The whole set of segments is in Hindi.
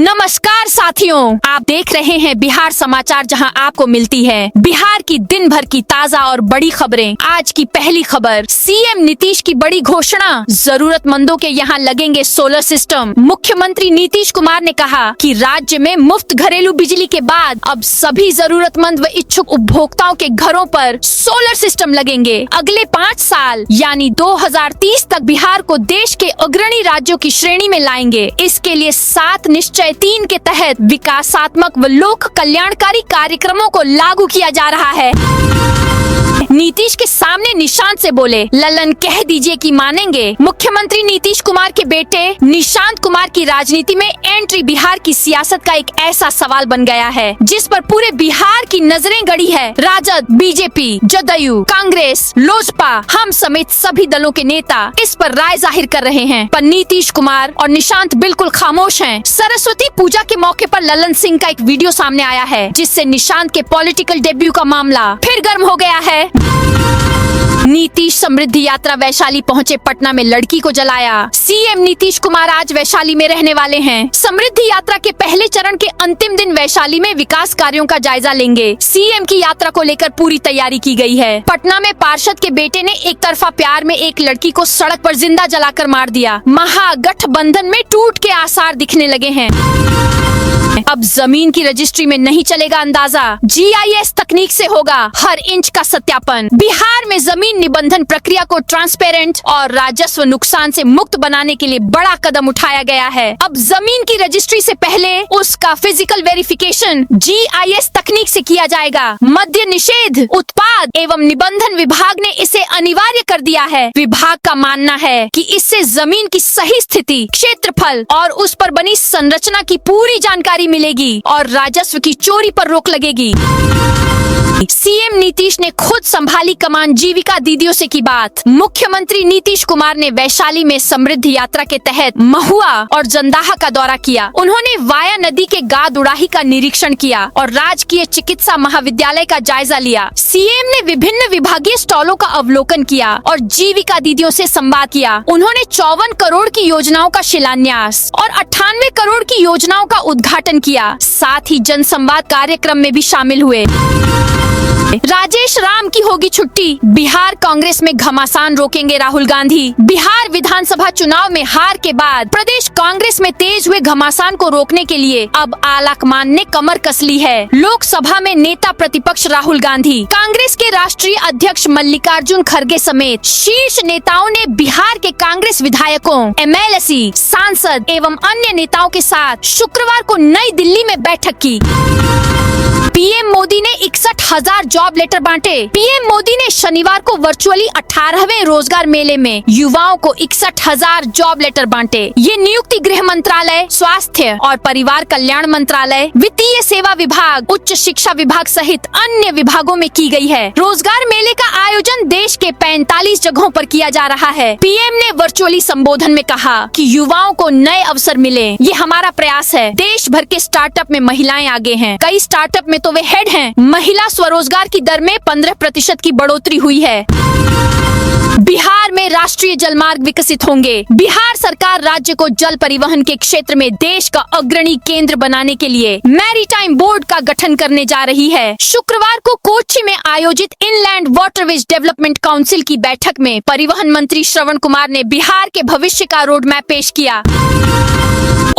नमस्कार साथियों, आप देख रहे हैं बिहार समाचार, जहां आपको मिलती है बिहार की दिन भर की ताजा और बड़ी खबरें। आज की पहली खबर, सीएम नीतीश की बड़ी घोषणा, जरूरतमंदों के यहां लगेंगे सोलर सिस्टम। मुख्यमंत्री नीतीश कुमार ने कहा कि राज्य में मुफ्त घरेलू बिजली के बाद अब सभी जरूरतमंद व इच्छुक उपभोक्ताओं के घरों पर सोलर सिस्टम लगेंगे। अगले 5 साल यानी 2030 तक बिहार को देश के अग्रणी राज्यों की श्रेणी में लाएंगे। इसके लिए 7 निश्चय 3 के तहत विकासात्मक व लोक कल्याणकारी कार्यक्रमों को लागू किया जा रहा है। नीतीश के सामने निशांत से बोले, ललन कह दीजिए कि मानेंगे। मुख्यमंत्री नीतीश कुमार के बेटे निशांत कुमार की राजनीति में एंट्री बिहार की सियासत का एक ऐसा सवाल बन गया है जिस पर पूरे बिहार की नजरें गड़ी है। राजद, बीजेपी, जदयू, कांग्रेस, लोजपा, हम समेत सभी दलों के नेता इस पर राय जाहिर कर रहे हैं, पर नीतीश कुमार और निशांत बिल्कुल खामोश हैं। सरस्वती पूजा के मौके पर ललन सिंह का एक वीडियो सामने आया है जिससे निशांत के पॉलिटिकल डेब्यू का मामला फिर गर्म हो गया है। नीतीश समृद्धि यात्रा वैशाली पहुंचे, पटना में लड़की को जलाया। सीएम नीतीश कुमार आज वैशाली में रहने वाले हैं। समृद्धि यात्रा के पहले चरण के अंतिम दिन वैशाली में विकास कार्यों का जायजा लेंगे। सीएम की यात्रा को लेकर पूरी तैयारी की गई है। पटना में पार्षद के बेटे ने एक तरफा प्यार में एक लड़की को सड़क पर जिंदा जलाकर मार दिया। महागठबंधन में टूट के आसार दिखने लगे हैं। अब जमीन की रजिस्ट्री में नहीं चलेगा अंदाजा, GIS तकनीक से होगा हर इंच का सत्यापन। बिहार में जमीन निबंधन प्रक्रिया को ट्रांसपेरेंट और राजस्व नुकसान से मुक्त बनाने के लिए बड़ा कदम उठाया गया है। अब जमीन की रजिस्ट्री से पहले उसका फिजिकल वेरिफिकेशन GIS तकनीक से किया जाएगा। मद्य निषेध, उत्पाद एवं निबंधन विभाग ने इसे अनिवार्य कर दिया है। विभाग का मानना है कि इससे जमीन की सही स्थिति, क्षेत्रफल और उस पर बनी संरचना की पूरी जानकारी मिलेगी और राजस्व की चोरी पर रोक लगेगी। सीएम नीतीश ने खुद संभाली कमान, जीविका दीदियों से की बात। मुख्यमंत्री नीतीश कुमार ने वैशाली में समृद्धि यात्रा के तहत महुआ और जंदाहा का दौरा किया। उन्होंने वाया नदी के गाद उड़ाही का निरीक्षण किया और राजकीय चिकित्सा महाविद्यालय का जायजा लिया। सीएम ने विभिन्न विभागीय स्टॉलों का अवलोकन किया और जीविका दीदियों से संवाद किया। उन्होंने 54 करोड़ की योजनाओं का शिलान्यास और 98 करोड़ की योजनाओं का उद्घाटन किया। साथ ही जनसंवाद कार्यक्रम में भी शामिल हुए। राजेश राम की होगी छुट्टी, बिहार कांग्रेस में घमासान रोकेंगे राहुल गांधी। बिहार विधानसभा चुनाव में हार के बाद प्रदेश कांग्रेस में तेज हुए घमासान को रोकने के लिए अब आलाकमान ने कमर कस ली है। लोकसभा में नेता प्रतिपक्ष राहुल गांधी, कांग्रेस के राष्ट्रीय अध्यक्ष मल्लिकार्जुन खड़गे समेत शीर्ष नेताओं ने बिहार के कांग्रेस विधायकों, MLC, सांसद एवं अन्य नेताओं के साथ शुक्रवार को नई दिल्ली में बैठक की। पीएम मोदी ने 61,000 जॉब लेटर बांटे। पीएम मोदी ने शनिवार को वर्चुअली 18वें रोजगार मेले में युवाओं को 61,000 जॉब लेटर बांटे। ये नियुक्ति गृह मंत्रालय, स्वास्थ्य और परिवार कल्याण मंत्रालय, वित्तीय सेवा विभाग, उच्च शिक्षा विभाग सहित अन्य विभागों में की गई है। रोजगार मेले का आयोजन देश के 45 जगहों पर किया जा रहा है। पीएम ने वर्चुअली संबोधन में कहा कि युवाओं को नए अवसर मिले, ये हमारा प्रयास है। देश भर के स्टार्टअप में महिलाएं आगे हैं। कई स्टार्टअप में तो वे हेड हैं। महिला स्वरोजगार की दर में 15% की बढ़ोतरी हुई है। बिहार में राष्ट्रीय जलमार्ग विकसित होंगे। बिहार सरकार राज्य को जल परिवहन के क्षेत्र में देश का अग्रणी केंद्र बनाने के लिए मैरीटाइम बोर्ड का गठन करने जा रही है। शुक्रवार को कोच्चि में आयोजित इनलैंड वाटरवेज डेवलपमेंट काउंसिल की बैठक में परिवहन मंत्री श्रवण कुमार ने बिहार के भविष्य का रोड मैप पेश किया।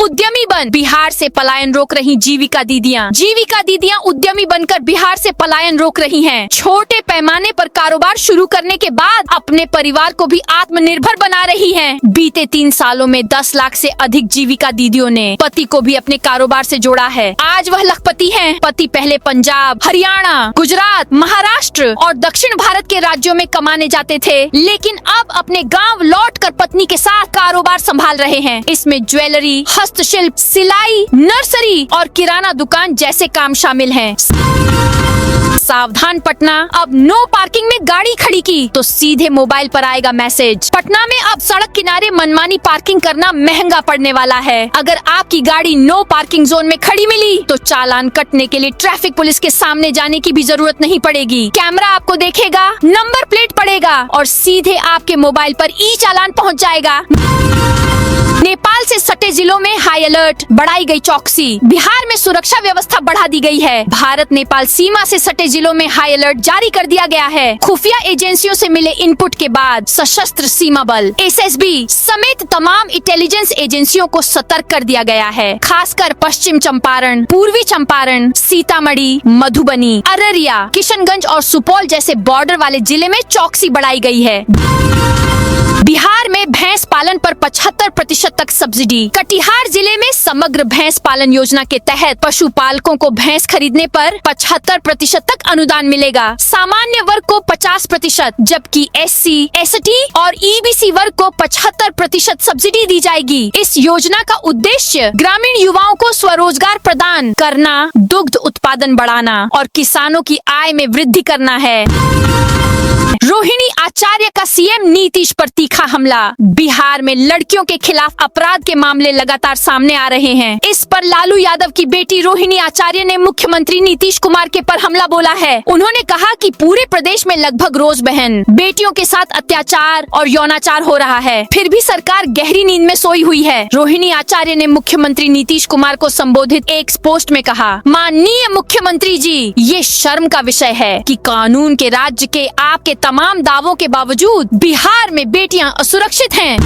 उद्यमी बन, बिहार से पलायन रोक रही जीविका दीदियां। जीविका दीदियां उद्यमी बनकर बिहार से पलायन रोक रही हैं। छोटे पैमाने पर कारोबार शुरू करने के बाद अपने परिवार को भी आत्मनिर्भर बना रही हैं। बीते 3 सालों में 10 लाख से अधिक जीविका दीदियों ने पति को भी अपने कारोबार से जोड़ा है। आज वह लखपति हैं। पति पहले पंजाब, हरियाणा, गुजरात, महाराष्ट्र और दक्षिण भारत के राज्यों में कमाने जाते थे, लेकिन अब अपने गाँव लौटकर पत्नी के साथ कारोबार संभाल रहे हैं। इसमें ज्वेलरी, हस्तशिल्प, सिलाई, नर्सरी और किराना दुकान जैसे काम शामिल हैं। सावधान पटना, अब नो पार्किंग में गाड़ी खड़ी की तो सीधे मोबाइल पर आएगा मैसेज। पटना में अब सड़क किनारे मनमानी पार्किंग करना महंगा पड़ने वाला है। अगर आपकी गाड़ी नो पार्किंग जोन में खड़ी मिली तो चालान कटने के लिए ट्रैफिक पुलिस के सामने जाने की भी जरूरत नहीं पड़ेगी। कैमरा आपको देखेगा, नंबर प्लेट पड़ेगा और सीधे आपके मोबाइल पर ई चालान पहुँच जाएगा। नेपाल से सटे जिलों में हाई अलर्ट, बढ़ाई गई चौकसी। बिहार में सुरक्षा व्यवस्था बढ़ा दी गई है। भारत नेपाल सीमा से सटे जिलों में हाई अलर्ट जारी कर दिया गया है। खुफिया एजेंसियों से मिले इनपुट के बाद सशस्त्र सीमा बल एसएसबी समेत तमाम इंटेलिजेंस एजेंसियों को सतर्क कर दिया गया है। खासकर पश्चिम चंपारण, पूर्वी चंपारण, सीतामढ़ी, मधुबनी, अररिया, किशनगंज और सुपौल जैसे बॉर्डर वाले जिले में चौकसी बढ़ाई गई है। बिहार में भैंस पालन पर 75% तक सब्सिडी। कटिहार जिले में समग्र भैंस पालन योजना के तहत पशुपालकों को भैंस खरीदने पर 75% तक अनुदान मिलेगा। सामान्य वर्ग को 50%, जबकि SC, ST और EBC वर्ग को 75% सब्सिडी दी जाएगी। इस योजना का उद्देश्य ग्रामीण युवाओं को स्वरोजगार प्रदान करना, दुग्ध उत्पादन बढ़ाना और किसानों की आय में वृद्धि करना है। रोहिणी आचार्य का सीएम नीतीश पर तीखा हमला। बिहार में लड़कियों के खिलाफ अपराध के मामले लगातार सामने आ रहे हैं। इस पर लालू यादव की बेटी रोहिणी आचार्य ने मुख्यमंत्री नीतीश कुमार के पर हमला बोला है। उन्होंने कहा कि पूरे प्रदेश में लगभग रोज बहन बेटियों के साथ अत्याचार और यौनाचार हो रहा है, फिर भी सरकार गहरी नींद में सोई हुई है। रोहिणी आचार्य ने मुख्यमंत्री नीतीश कुमार को संबोधित एक पोस्ट में कहा, माननीय मुख्यमंत्री जी, ये शर्म का विषय है कि कानून के राज्य के आपके तमाम दावों के बावजूद बिहार में बेटियां असुरक्षित हैं।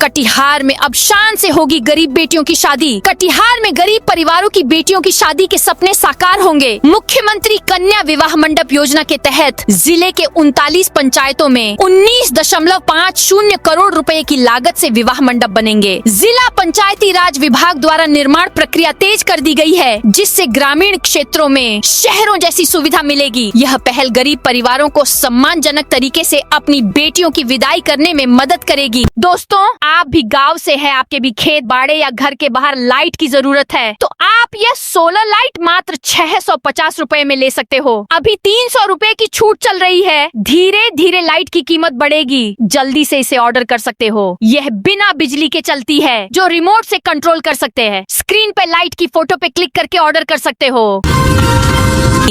कटिहार में अब शान से होगी गरीब बेटियों की शादी। कटिहार में गरीब परिवारों की बेटियों की शादी के सपने साकार होंगे। मुख्यमंत्री कन्या विवाह मंडप योजना के तहत जिले के 39 पंचायतों में 19.50 करोड़ रुपए की लागत से विवाह मंडप बनेंगे। जिला पंचायती राज विभाग द्वारा निर्माण प्रक्रिया तेज कर दी गई है, जिससे ग्रामीण क्षेत्रों में शहरों जैसी सुविधा मिलेगी। यह पहल गरीब परिवारों को सम्मानजनक तरीके से अपनी बेटियों की विदाई करने में मदद करेगी। दोस्तों, आप भी गांव से हैं, आपके भी खेत बाड़े या घर के बाहर लाइट की जरूरत है, तो आप यह सोलर लाइट मात्र 650 रुपए में ले सकते हो। अभी 300 रुपए की छूट चल रही है। धीरे धीरे लाइट की कीमत बढ़ेगी। जल्दी से इसे ऑर्डर कर सकते हो। यह बिना बिजली के चलती है, जो रिमोट से कंट्रोल कर सकते हैं। स्क्रीन पे लाइट की फोटो पे क्लिक करके ऑर्डर कर सकते हो।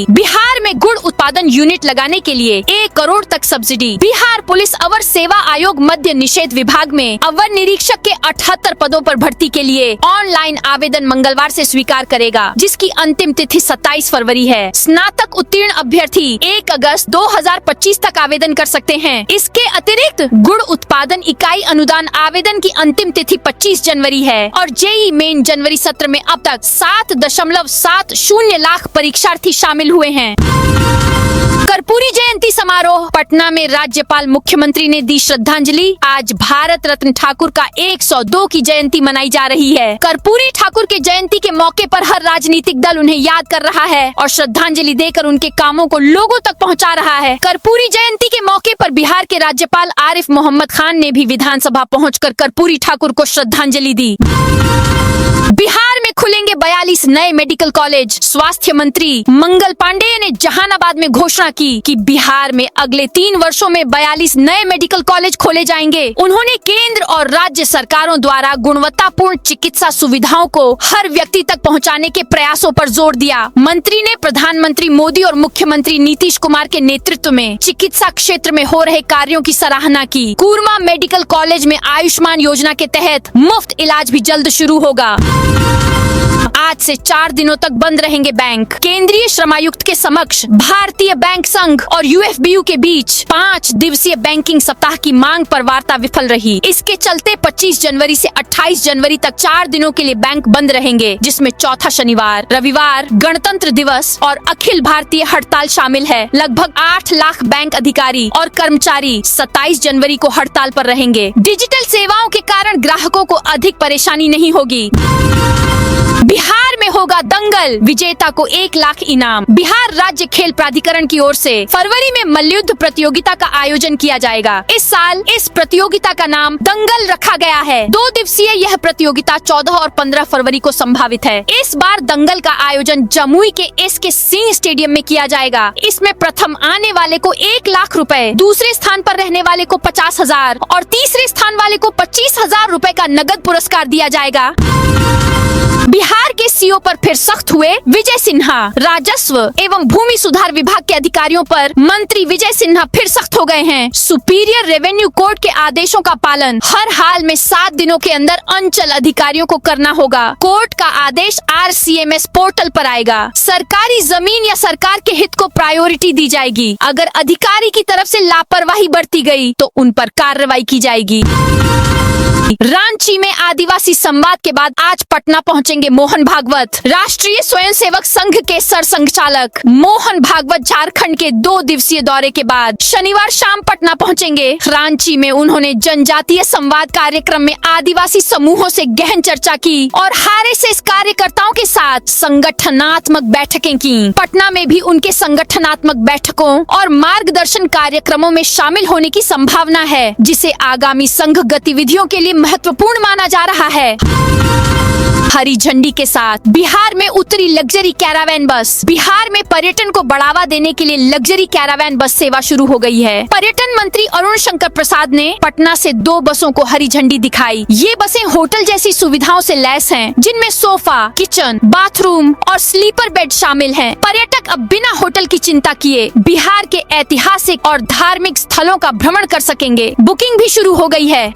बिहार में गुड़ उत्पादन यूनिट लगाने के लिए 1 करोड़ तक सब्सिडी। बिहार पुलिस अवर सेवा आयोग मद्य निषेध विभाग में अवर निरीक्षक के 78 पदों पर भर्ती के लिए ऑनलाइन आवेदन मंगलवार से स्वीकार करेगा, जिसकी अंतिम तिथि 27 फरवरी है। स्नातक उत्तीर्ण अभ्यर्थी 1 अगस्त 2025 तक आवेदन कर सकते हैं। इसके अतिरिक्त गुड़ उत्पादन इकाई अनुदान आवेदन की अंतिम तिथि 25 जनवरी है और जेईई मेन जनवरी सत्र में अब तक 7.70 लाख परीक्षार्थी शामिल हुए हैं। कर्पूरी जयंती समारोह पटना में राज्यपाल मुख्यमंत्री ने दी श्रद्धांजलि। आज भारत रत्न ठाकुर का 102 की जयंती मनाई जा रही है। कर्पूरी ठाकुर के जयंती के मौके पर हर राजनीतिक दल उन्हें याद कर रहा है और श्रद्धांजलि देकर उनके कामों को लोगों तक पहुंचा रहा है। कर्पूरी जयंती के मौके पर बिहार के राज्यपाल आरिफ मोहम्मद खान ने भी विधानसभा पहुंचकर कर्पूरी ठाकुर को श्रद्धांजलि दी। बिहार में खुलेंगे 42 नए मेडिकल कॉलेज। स्वास्थ्य मंत्री मंगल पांडेय ने जहानाबाद में घोषणा की कि बिहार में अगले 3 वर्षों में 42 नए मेडिकल कॉलेज खोले जाएंगे। उन्होंने केंद्र और राज्य सरकारों द्वारा गुणवत्तापूर्ण चिकित्सा सुविधाओं को हर व्यक्ति तक पहुंचाने के प्रयासों पर जोर दिया। मंत्री ने प्रधानमंत्री मोदी और मुख्यमंत्री नीतीश कुमार के नेतृत्व में चिकित्सा क्षेत्र में हो रहे कार्यों की सराहना की। कूरमा मेडिकल कॉलेज में आयुष्मान योजना के तहत मुफ्त इलाज भी जल्द शुरू होगा। आज से 4 दिनों तक बंद रहेंगे बैंक। केंद्रीय श्रमायुक्त के समक्ष भारतीय बैंक संघ और यूएफबीयू के बीच 5 दिवसीय बैंकिंग सप्ताह की मांग पर वार्ता विफल रही। इसके चलते 25 जनवरी से 28 जनवरी तक 4 दिनों के लिए बैंक बंद रहेंगे, जिसमें चौथा शनिवार, रविवार, गणतंत्र दिवस और अखिल भारतीय हड़ताल शामिल है। लगभग 8 लाख बैंक अधिकारी और कर्मचारी 27 जनवरी को हड़ताल पर रहेंगे। डिजिटल सेवाओं के कारण ग्राहकों को अधिक परेशानी नहीं होगी। बिहार में होगा दंगल, विजेता को 1 लाख इनाम। बिहार राज्य खेल प्राधिकरण की ओर से फरवरी में मल्लयुद्ध प्रतियोगिता का आयोजन किया जाएगा। इस साल इस प्रतियोगिता का नाम दंगल रखा गया है। 2 दिवसीय यह प्रतियोगिता 14 और 15 फरवरी को संभावित है। इस बार दंगल का आयोजन जमुई के SK सिंह स्टेडियम में किया जाएगा। इसमें प्रथम आने वाले को 1 लाख रुपए, दूसरे स्थान पर रहने वाले को 50,000 और तीसरे स्थान वाले को 25,000 रुपए का नगद पुरस्कार दिया जाएगा। बिहार के अधिकारियों पर फिर सख्त हुए विजय सिन्हा। राजस्व एवं भूमि सुधार विभाग के अधिकारियों पर मंत्री विजय सिन्हा फिर सख्त हो गए हैं। सुपीरियर रेवेन्यू कोर्ट के आदेशों का पालन हर हाल में 7 दिनों के अंदर अंचल अधिकारियों को करना होगा। कोर्ट का आदेश RCMS पोर्टल पर आएगा। सरकारी जमीन या सरकार के हित को प्रायोरिटी दी जाएगी। अगर अधिकारी की तरफ से लापरवाही बरती गई तो उन पर कार्रवाई की जाएगी। रांची में आदिवासी संवाद के बाद आज पटना पहुंचेंगे मोहन भागवत। राष्ट्रीय स्वयंसेवक संघ के सरसंघचालक मोहन भागवत झारखंड के 2 दिवसीय दौरे के बाद शनिवार शाम पटना पहुंचेंगे। रांची में उन्होंने जनजातीय संवाद कार्यक्रम में आदिवासी समूहों से गहन चर्चा की और RSS कार्यकर्ताओं के साथ संगठनात्मक बैठकें की। पटना में भी उनके संगठनात्मक बैठकों और मार्गदर्शन कार्यक्रमों में शामिल होने की संभावना है, जिसे आगामी संघ गतिविधियों के लिए महत्वपूर्ण माना जा रहा है। हरी झंडी के साथ बिहार में उतरी लग्जरी कैरावैन बस। बिहार में पर्यटन को बढ़ावा देने के लिए लग्जरी कैरावैन बस सेवा शुरू हो गई है। पर्यटन मंत्री अरुण शंकर प्रसाद ने पटना से 2 बसों को हरी झंडी दिखाई। ये बसें होटल जैसी सुविधाओं से लैस हैं, जिनमें सोफा, किचन, बाथरूम और स्लीपर बेड शामिल हैं। पर्यटक अब बिना होटल की चिंता किए बिहार के ऐतिहासिक और धार्मिक स्थलों का भ्रमण कर सकेंगे। बुकिंग भी शुरू हो गई है।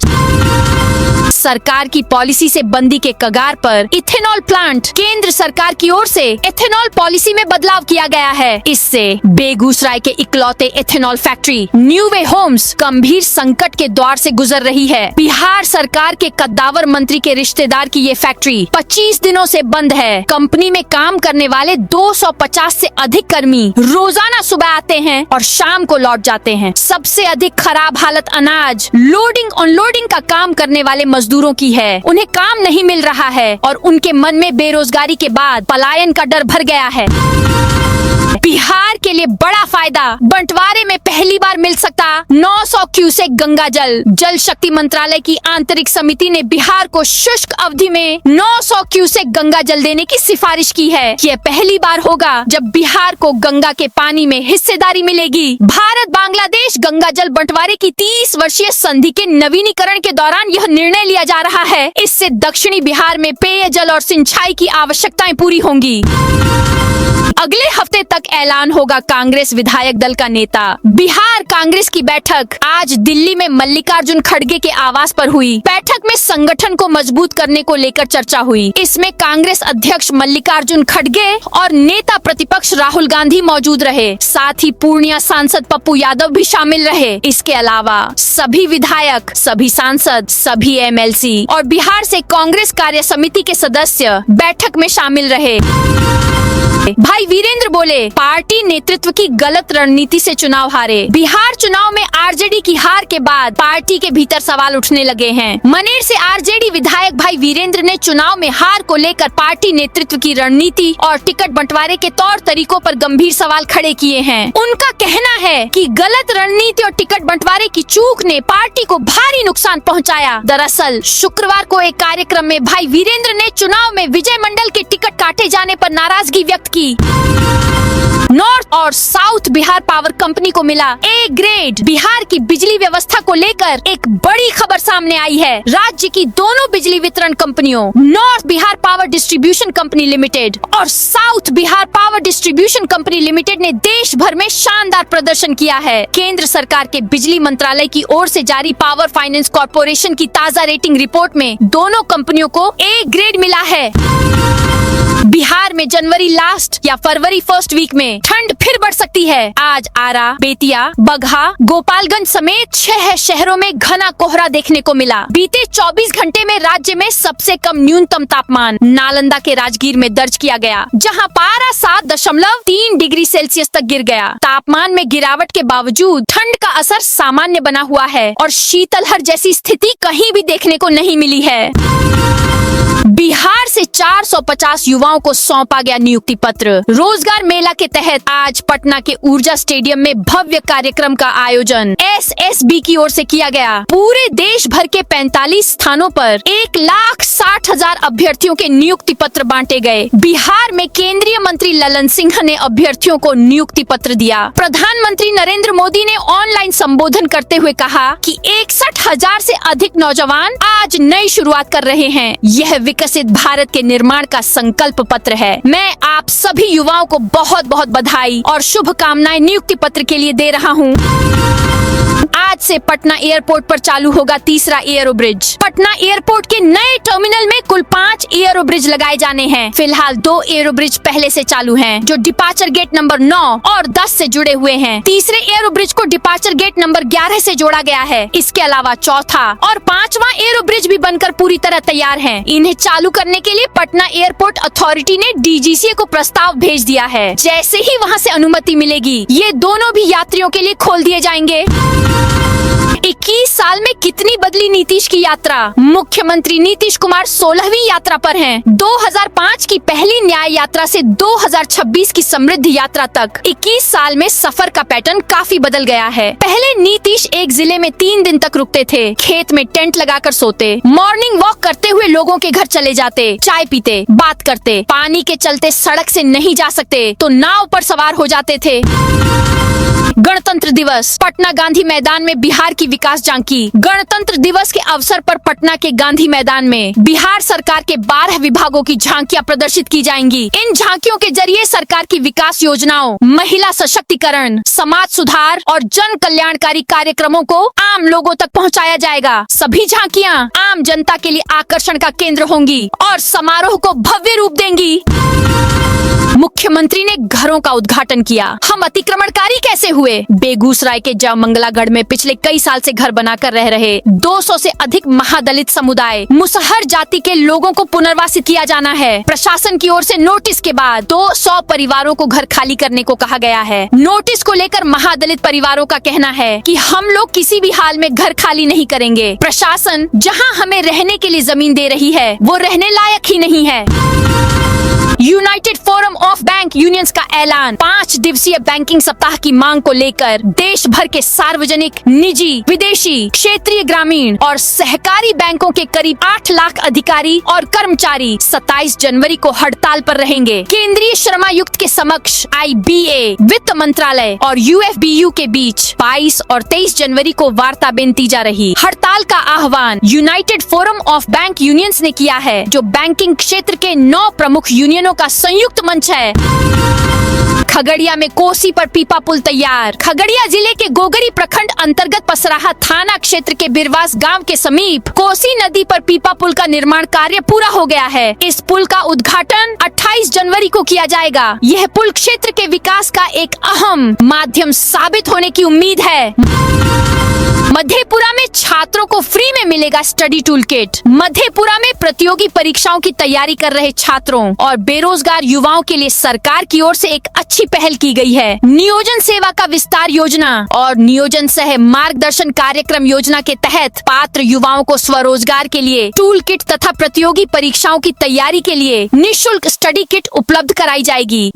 सरकार की पॉलिसी से बंदी के कगार पर इथेनॉल प्लांट। केंद्र सरकार की ओर से इथेनॉल पॉलिसी में बदलाव किया गया है। इससे बेगूसराय के इकलौते ethanol factory new way homes गंभीर संकट के दौर से गुजर रही है। बिहार सरकार के कद्दावर मंत्री के रिश्तेदार की ये फैक्ट्री 25 दिनों से बंद है। कंपनी में काम करने वाले 250 से अधिक कर्मी रोजाना सुबह आते हैं और शाम को लौट जाते हैं। सबसे अधिक खराब हालत अनाज लोडिंग अनलोडिंग का काम करने वाले मजदूरों की है। उन्हें काम नहीं मिल रहा है और उनके मन में बेरोजगारी के बाद पलायन का डर भर गया है। बिहार के लिए बड़ा फायदा, बंटवारे में पहली बार मिल सकता 900 क्यूसेक गंगा जल। जल शक्ति मंत्रालय की आंतरिक समिति ने बिहार को शुष्क अवधि में 900 क्यूसेक गंगा जल देने की सिफारिश की है। यह पहली बार होगा जब बिहार को गंगा के पानी में हिस्सेदारी मिलेगी। भारत बांग्लादेश गंगा जल बंटवारे की 30 वर्षीय संधि के नवीनीकरण के दौरान यह निर्णय लिया जा रहा है। इससे दक्षिणी बिहार में पेयजल और सिंचाई की आवश्यकताएं पूरी होंगी। अगले हफ्ते तक ऐलान होगा कांग्रेस विधायक दल का नेता। बिहार कांग्रेस की बैठक आज दिल्ली में मल्लिकार्जुन खड़गे के आवास पर हुई। बैठक में संगठन को मजबूत करने को लेकर चर्चा हुई। इसमें कांग्रेस अध्यक्ष मल्लिकार्जुन खड़गे और नेता प्रतिपक्ष राहुल गांधी मौजूद रहे। साथ ही पूर्णिया सांसद पप्पू यादव भी शामिल रहे। इसके अलावा सभी विधायक, सभी सांसद, सभी MLC और बिहार से कांग्रेस कार्य समिति के सदस्य बैठक में शामिल रहे। भाई वीरेंद्र बोले, पार्टी नेतृत्व की गलत रणनीति से चुनाव हारे। बिहार चुनाव में RJD की हार के बाद पार्टी के भीतर सवाल उठने लगे हैं। मनेर से RJD विधायक भाई वीरेंद्र ने चुनाव में हार को लेकर पार्टी नेतृत्व की रणनीति और टिकट बंटवारे के तौर तरीकों पर गंभीर सवाल खड़े किए हैं। उनका कहना है कि गलत रणनीति और टिकट बंटवारे की चूक ने पार्टी को भारी नुकसान पहुँचाया। दरअसल शुक्रवार को एक कार्यक्रम में भाई वीरेंद्र ने चुनाव में विजय मंडल के टिकट काटे जाने पर नाराजगी व्यक्त की। नॉर्थ और साउथ बिहार पावर कंपनी को मिला A ग्रेड। बिहार की बिजली व्यवस्था को लेकर एक बड़ी खबर सामने आई है। राज्य की दोनों बिजली वितरण कंपनियों north Bihar power distribution company limited और south Bihar power distribution company limited ने देश भर में शानदार प्रदर्शन किया है। केंद्र सरकार के बिजली मंत्रालय की ओर से जारी पावर फाइनेंस कॉर्पोरेशन की ताज़ा रेटिंग रिपोर्ट में दोनों कंपनियों को A ग्रेड मिला है। बिहार में जनवरी लास्ट या फरवरी फर्स्ट वीक में ठंड फिर बढ़ सकती है। आज आरा, बेतिया, बगहा, गोपालगंज समेत 6 शहरों में घना कोहरा देखने को मिला। बीते 24 घंटे में राज्य में सबसे कम न्यूनतम तापमान नालंदा के राजगीर में दर्ज किया गया, जहां पारा 7.3 डिग्री सेल्सियस तक गिर गया। तापमान में गिरावट के बावजूद ठंड का असर सामान्य बना हुआ है और शीतलहर जैसी स्थिति कहीं भी देखने को नहीं मिली है। बिहार से 450 युवाओं को सौंपा सौंपा गया नियुक्ति पत्र। रोजगार मेला के तहत आज पटना के ऊर्जा स्टेडियम में भव्य कार्यक्रम का आयोजन एसएसबी की ओर से किया गया। पूरे देश भर के 45 स्थानों पर 1,60,000 अभ्यर्थियों के नियुक्ति पत्र बांटे गए। बिहार में केंद्रीय मंत्री ललन सिंह ने अभ्यर्थियों को नियुक्ति पत्र दिया। प्रधानमंत्री नरेंद्र मोदी ने ऑनलाइन संबोधन करते हुए कहा कि 61,000 से अधिक नौजवान आज नई शुरुआत कर रहे हैं। यह विकसित भारत के निर्माण का संकल्प पत्र है। मैं आप सभी युवाओं को बहुत बहुत बधाई और शुभकामनाएं नियुक्ति पत्र के लिए दे रहा हूं। आज से पटना एयरपोर्ट पर चालू होगा तीसरा एयरो ब्रिज। पटना एयरपोर्ट के नए टर्मिनल में कुल 5 एयरो ब्रिज लगाए जाने हैं। फिलहाल 2 एयरो ब्रिज पहले से चालू हैं, जो डिपार्चर गेट नंबर 9 और 10 से जुड़े हुए हैं। तीसरे एयरो ब्रिज को डिपार्चर गेट नंबर 11 से जोड़ा गया है। इसके अलावा चौथा और 5वां एयरो ब्रिज भी बनकर पूरी तरह तैयार हैं। इन्हें चालू करने के लिए पटना एयरपोर्ट अथॉरिटी ने डीजीसीए को प्रस्ताव भेज दिया है। जैसे ही वहां से अनुमति मिलेगी, ये दोनों भी यात्रियों के लिए खोल दिए जाएंगे। 21 साल में कितनी बदली नीतीश की यात्रा। मुख्यमंत्री नीतीश कुमार 16वीं यात्रा पर हैं। 2005 की पहली न्याय यात्रा से 2026 की समृद्धि यात्रा तक 21 साल में सफर का पैटर्न काफी बदल गया है। पहले नीतीश एक जिले में 3 दिन तक रुकते थे, खेत में टेंट लगाकर सोते, मॉर्निंग वॉक करते हुए लोगों के घर चले जाते, चाय पीते, बात करते, पानी के चलते सड़क से नहीं जा सकते तो नाव पर सवार हो जाते थे। गणतंत्र दिवस, पटना गांधी मैदान में बिहार की विकास झांकी। गणतंत्र दिवस के अवसर पर पटना के गांधी मैदान में बिहार सरकार के 12 विभागों की झांकियां प्रदर्शित की जाएंगी। इन झांकियों के जरिए सरकार की विकास योजनाओं, महिला सशक्तिकरण, समाज सुधार और जन कल्याणकारी कार्यक्रमों को आम लोगों तक पहुंचाया जाएगा। सभी झांकियां आम जनता के लिए आकर्षण का केंद्र होंगी और समारोह को भव्य रूप देंगी। मुख्यमंत्री ने घरों का उद्घाटन किया। हम अतिक्रमणकारी कैसे हुए? बेगूसराय के जामंगलागढ़ में पिछले कई साल से घर बनाकर रह रहे 200 से अधिक महादलित समुदाय मुसहर जाति के लोगों को पुनर्वासित किया जाना है। प्रशासन की ओर से नोटिस के बाद 200 परिवारों को घर खाली करने को कहा गया है। नोटिस को लेकर महादलित परिवारों का कहना है कि हम लोग किसी भी हाल में घर खाली नहीं करेंगे। प्रशासन जहां हमें रहने के लिए जमीन दे रही है, वो रहने लायक ही नहीं है। United forum of bank unions का ऐलान। 5 दिवसीय बैंकिंग सप्ताह की मांग को लेकर देश भर के सार्वजनिक, निजी, विदेशी, क्षेत्रीय, ग्रामीण और सहकारी बैंकों के करीब 8 लाख अधिकारी और कर्मचारी 27 जनवरी को हड़ताल पर रहेंगे। केंद्रीय श्रमायुक्त के समक्ष IBA, वित्त मंत्रालय और UFBU के बीच 22 और 23 जनवरी को वार्ता बेनती जा रही। हड़ताल का आह्वान United forum of bank unions ने किया है, जो बैंकिंग क्षेत्र के 9 प्रमुख यूनियनों का संयुक्त मंच है। खगड़िया में कोसी पर पीपा पुल तैयार। खगड़िया जिले के गोगरी प्रखंड अंतर्गत पसराहा थाना क्षेत्र के बिरवास गांव के समीप कोसी नदी पर पीपा पुल का निर्माण कार्य पूरा हो गया है। इस पुल का उद्घाटन 28 जनवरी को किया जाएगा। यह पुल क्षेत्र के विकास का एक अहम माध्यम साबित होने की उम्मीद है। मधेपुरा में छात्रों को फ्री में मिलेगा स्टडी टूल किट। मधेपुरा में प्रतियोगी परीक्षाओं की तैयारी कर रहे छात्रों और बेरोजगार युवाओं के लिए सरकार की ओर से एक अच्छी पहल की गई है। नियोजन सेवा का विस्तार योजना और नियोजन सह मार्गदर्शन कार्यक्रम योजना के तहत पात्र युवाओं को स्वरोजगार के लिए टूल किट तथा प्रतियोगी परीक्षाओं की तैयारी के लिए निःशुल्क स्टडी किट उपलब्ध कराई जाएगी।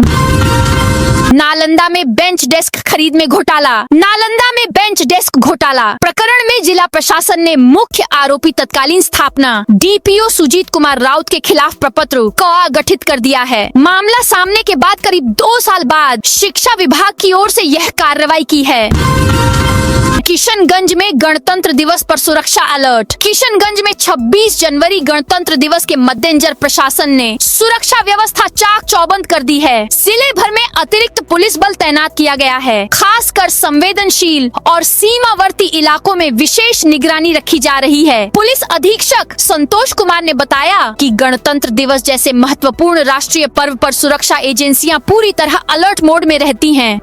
नालंदा में बेंच डेस्क खरीद में घोटाला। नालंदा में बेंच डेस्क घोटाला प्रकरण में जिला प्रशासन ने मुख्य आरोपी तत्कालीन स्थापना DPO सुजीत कुमार राउत के खिलाफ प्रपत्र गठित कर दिया है। मामला सामने के बाद करीब 2 साल बाद शिक्षा विभाग की ओर से यह कार्रवाई की है। किशनगंज में गणतंत्र दिवस पर सुरक्षा अलर्ट। किशनगंज में 26 जनवरी गणतंत्र दिवस के मद्देनजर प्रशासन ने सुरक्षा व्यवस्था चाक चौबंद कर दी है। जिले भर में अतिरिक्त पुलिस बल तैनात किया गया है। खासकर संवेदनशील और सीमावर्ती इलाकों में विशेष निगरानी रखी जा रही है। पुलिस अधीक्षक संतोष कुमार ने बताया कि गणतंत्र दिवस जैसे महत्वपूर्ण राष्ट्रीय पर्व पर सुरक्षा एजेंसियां पूरी तरह अलर्ट मोड में रहती हैं।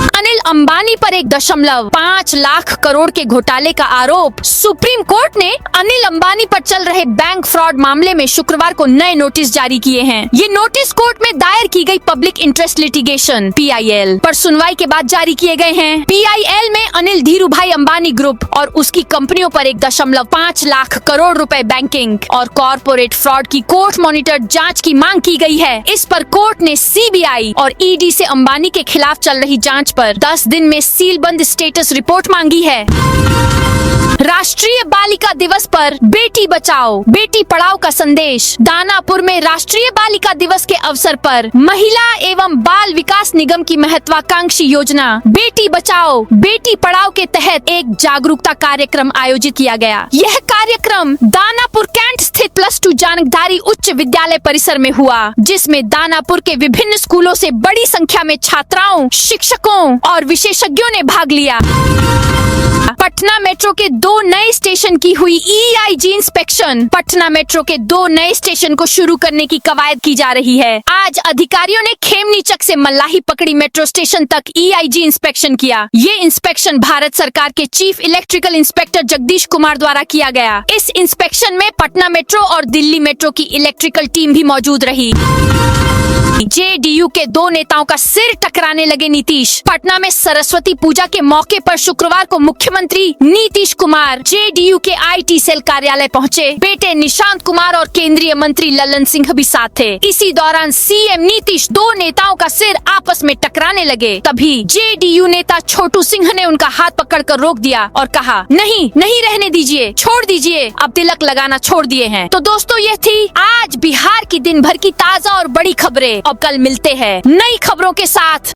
अनिल अनिल अंबानी पर 1.5 लाख करोड़ के घोटाले का आरोप। सुप्रीम कोर्ट ने अनिल अंबानी पर चल रहे बैंक फ्रॉड मामले में शुक्रवार को नए नोटिस जारी किए हैं। ये नोटिस कोर्ट में दायर की गई पब्लिक इंटरेस्ट लिटिगेशन (PIL) पर सुनवाई के बाद जारी किए गए हैं। PIL में अनिल धीरूभाई अंबानी ग्रुप और उसकी कंपनियों पर 1.5 लाख करोड़ रुपए बैंकिंग और कॉर्पोरेट फ्रॉड की कोर्ट मॉनिटर्ड जांच की मांग की गई है। इस पर कोर्ट ने CBI और ED से अंबानी के खिलाफ चल रही जांच पर 10 दिन में सीलबंद स्टेटस रिपोर्ट मांगी है। राष्ट्रीय बालिका दिवस पर बेटी बचाओ बेटी पढ़ाओ का संदेश। दानापुर में राष्ट्रीय बालिका दिवस के अवसर पर महिला एवं बाल विकास निगम की महत्वाकांक्षी योजना बेटी बचाओ बेटी पढ़ाओ के तहत एक जागरूकता कार्यक्रम आयोजित किया गया। यह कार्यक्रम दानापुर कैंट स्थित +2 जानकधारी उच्च विद्यालय परिसर में हुआ, जिसमें दानापुर के विभिन्न स्कूलों से बड़ी संख्या में छात्राओं, शिक्षकों और विशेषज्ञों ने भाग लिया। पटना मेट्रो के 2 नए स्टेशन की हुई EIG इंस्पेक्शन। पटना मेट्रो के 2 नए स्टेशन को शुरू करने की कवायद की जा रही है। आज अधिकारियों ने खेमनीचक से मल्लाही पकड़ी मेट्रो स्टेशन तक EIG इंस्पेक्शन किया। ये इंस्पेक्शन भारत सरकार के chief electrical inspector Jagdish Kumar द्वारा किया गया। इस इंस्पेक्शन में पटना मेट्रो और दिल्ली मेट्रो की इलेक्ट्रिकल टीम भी मौजूद रही। JDU के 2 नेताओं का सिर टकराने लगे नीतीश। पटना में सरस्वती पूजा के मौके पर शुक्रवार को मुख्यमंत्री नीतीश कुमार JDU के IT सेल कार्यालय पहुंचे। बेटे निशांत कुमार और केंद्रीय मंत्री ललन सिंह भी साथ थे। इसी दौरान CM नीतीश 2 नेताओं का सिर आपस में टकराने लगे। तभी JDU नेता छोटू सिंह ने उनका हाथ पकड़कर रोक दिया और कहा, नहीं नहीं रहने दीजिए, छोड़ दीजिए, अब तिलक लगाना छोड़ दिए हैं। तो दोस्तों, ये थी आज बिहार की दिन भर की ताजा और बड़ी खबरें। अब कल मिलते हैं नई खबरों के साथ।